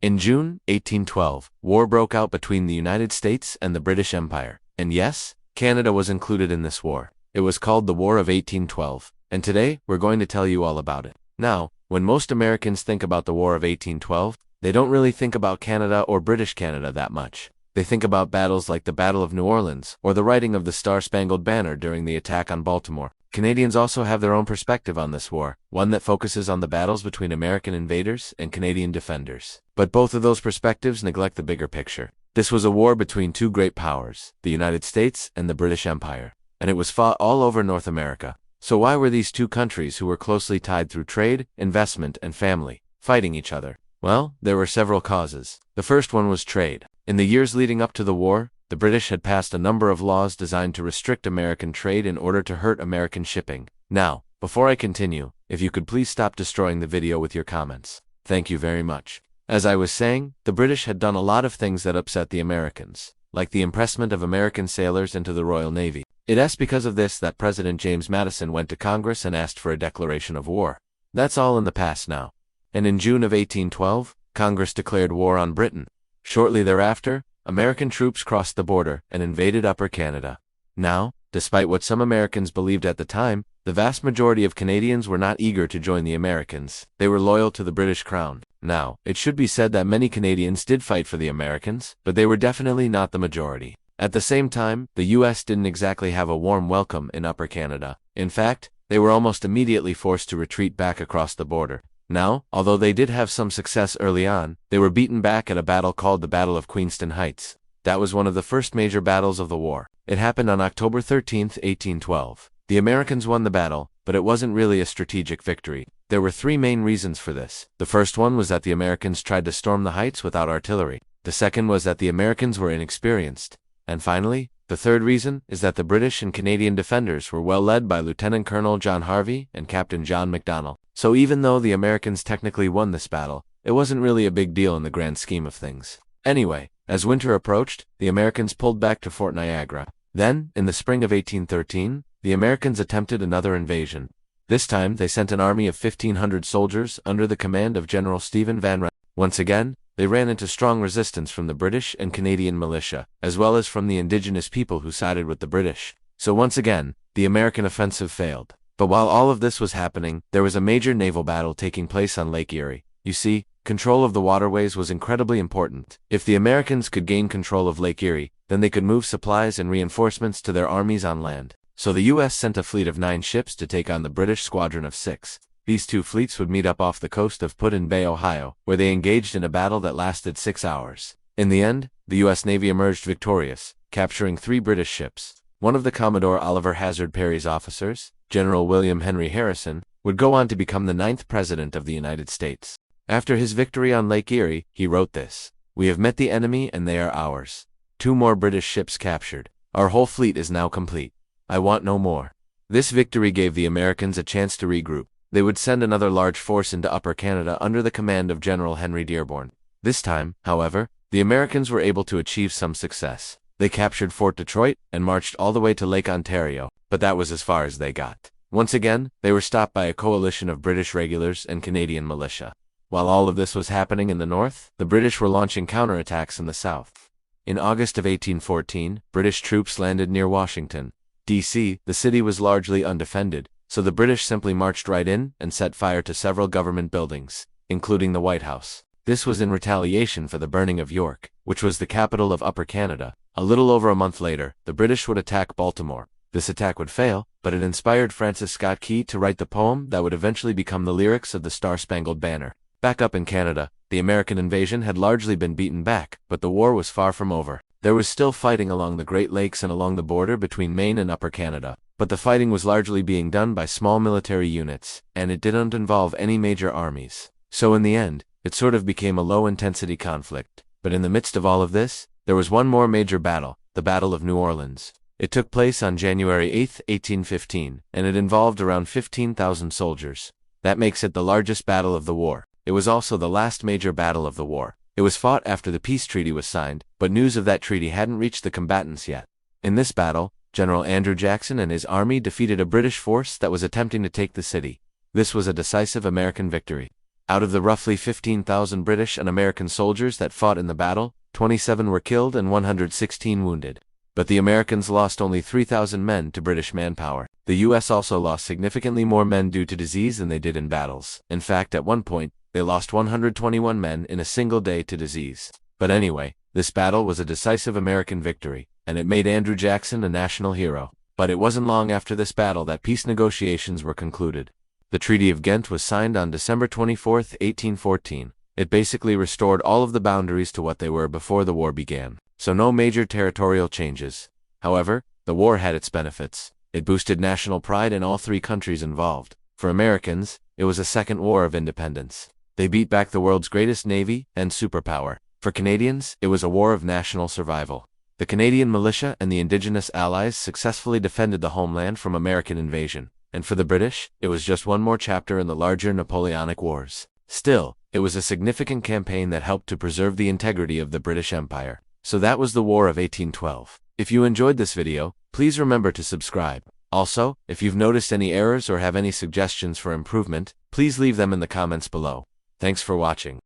In June 1812, war broke out between the United States and the British Empire. And yes, Canada was included in this war. It was called the War of 1812, and today we're going to tell you all about it. Now, when most Americans think about the War of 1812, they don't really think about Canada or British Canada that much. They think about battles like the Battle of New Orleans or the writing of the Star-Spangled Banner during the attack on Baltimore. Canadians also have their own perspective on this war, one that focuses on the battles between American invaders and Canadian defenders. But both of those perspectives neglect the bigger picture. This was a war between two great powers, the United States and the British Empire, and it was fought all over North America. So why were these two countries, who were closely tied through trade, investment, and family, fighting each other? Well, there were several causes. The first one was trade. In the years leading up to the war, the British had passed a number of laws designed to restrict American trade in order to hurt American shipping. Now, before I continue, if you could please stop destroying the video with your comments. Thank you very much. As I was saying, the British had done a lot of things that upset the Americans, like the impressment of American sailors into the Royal Navy. It's because of this that President James Madison went to Congress and asked for a declaration of war. That's all in the past now. And in June of 1812, Congress declared war on Britain. Shortly thereafter, American troops crossed the border and invaded Upper Canada. Now, despite what some Americans believed at the time, the vast majority of Canadians were not eager to join the Americans. They were loyal to the British Crown. Now, it should be said that many Canadians did fight for the Americans, but they were definitely not the majority. At the same time, the U.S. didn't exactly have a warm welcome in Upper Canada. In fact, they were almost immediately forced to retreat back across the border. Now, although they did have some success early on, they were beaten back at a battle called the Battle of Queenston Heights. That was one of the first major battles of the war. It happened on October 13, 1812. The Americans won the battle, but it wasn't really a strategic victory. There were three main reasons for this. The first one was that the Americans tried to storm the heights without artillery. The second was that the Americans were inexperienced. And finally, the third reason is that the British and Canadian defenders were well led by Lieutenant Colonel John Harvey and Captain John MacDonald. So even though the Americans technically won this battle, it wasn't really a big deal in the grand scheme of things. Anyway, as winter approached, the Americans pulled back to Fort Niagara. Then, in the spring of 1813, the Americans attempted another invasion. This time, they sent an army of 1,500 soldiers under the command of General Stephen Van Rensselaer. Once again, they ran into strong resistance from the British and Canadian militia, as well as from the indigenous people who sided with the British. So once again, the American offensive failed. But while all of this was happening, there was a major naval battle taking place on Lake Erie. You see, control of the waterways was incredibly important. If the Americans could gain control of Lake Erie, then they could move supplies and reinforcements to their armies on land. So the U.S. sent a fleet of 9 ships to take on the British squadron of 6. These two fleets would meet up off the coast of Put-in Bay, Ohio, where they engaged in a battle that lasted 6 hours. In the end, the U.S. Navy emerged victorious, capturing 3 British ships. One of the Commodore Oliver Hazard Perry's officers, General William Henry Harrison, would go on to become the 9th President of the United States. After his victory on Lake Erie, he wrote this: "We have met the enemy and they are ours. 2 more British ships captured. Our whole fleet is now complete. I want no more." This victory gave the Americans a chance to regroup. They would send another large force into Upper Canada under the command of General Henry Dearborn. This time, however, the Americans were able to achieve some success. They captured Fort Detroit and marched all the way to Lake Ontario, but that was as far as they got. Once again, they were stopped by a coalition of British regulars and Canadian militia. While all of this was happening in the north, the British were launching counterattacks in the south. In August of 1814, British troops landed near Washington, D.C. The city was largely undefended, so the British simply marched right in and set fire to several government buildings, including the White House. This was in retaliation for the burning of York, which was the capital of Upper Canada. A little over a month later, the British would attack Baltimore. This attack would fail, but it inspired Francis Scott Key to write the poem that would eventually become the lyrics of the Star-Spangled Banner. Back up in Canada, the American invasion had largely been beaten back, but the war was far from over. There was still fighting along the Great Lakes and along the border between Maine and Upper Canada, but the fighting was largely being done by small military units, and it didn't involve any major armies. So in the end, it sort of became a low-intensity conflict. But in the midst of all of this, there was one more major battle, the Battle of New Orleans. It took place on January 8, 1815, and it involved around 15,000 soldiers. That makes it the largest battle of the war. It was also the last major battle of the war. It was fought after the peace treaty was signed, but news of that treaty hadn't reached the combatants yet. In this battle, General Andrew Jackson and his army defeated a British force that was attempting to take the city. This was a decisive American victory. Out of the roughly 15,000 British and American soldiers that fought in the battle, 27 were killed and 116 wounded. But the Americans lost only 3,000 men to British manpower. The US also lost significantly more men due to disease than they did in battles. In fact, at one point, they lost 121 men in a single day to disease. But anyway, this battle was a decisive American victory, and it made Andrew Jackson a national hero. But it wasn't long after this battle that peace negotiations were concluded. The Treaty of Ghent was signed on December 24, 1814. It basically restored all of the boundaries to what they were before the war began. So no major territorial changes. However, the war had its benefits. It boosted national pride in all three countries involved. For Americans, it was a second war of independence. They beat back the world's greatest navy and superpower. For Canadians, it was a war of national survival. The Canadian militia and the Indigenous allies successfully defended the homeland from American invasion. And for the British, it was just one more chapter in the larger Napoleonic Wars. Still, it was a significant campaign that helped to preserve the integrity of the British Empire. So that was the War of 1812. If you enjoyed this video, please remember to subscribe. Also, if you've noticed any errors or have any suggestions for improvement, please leave them in the comments below. Thanks for watching.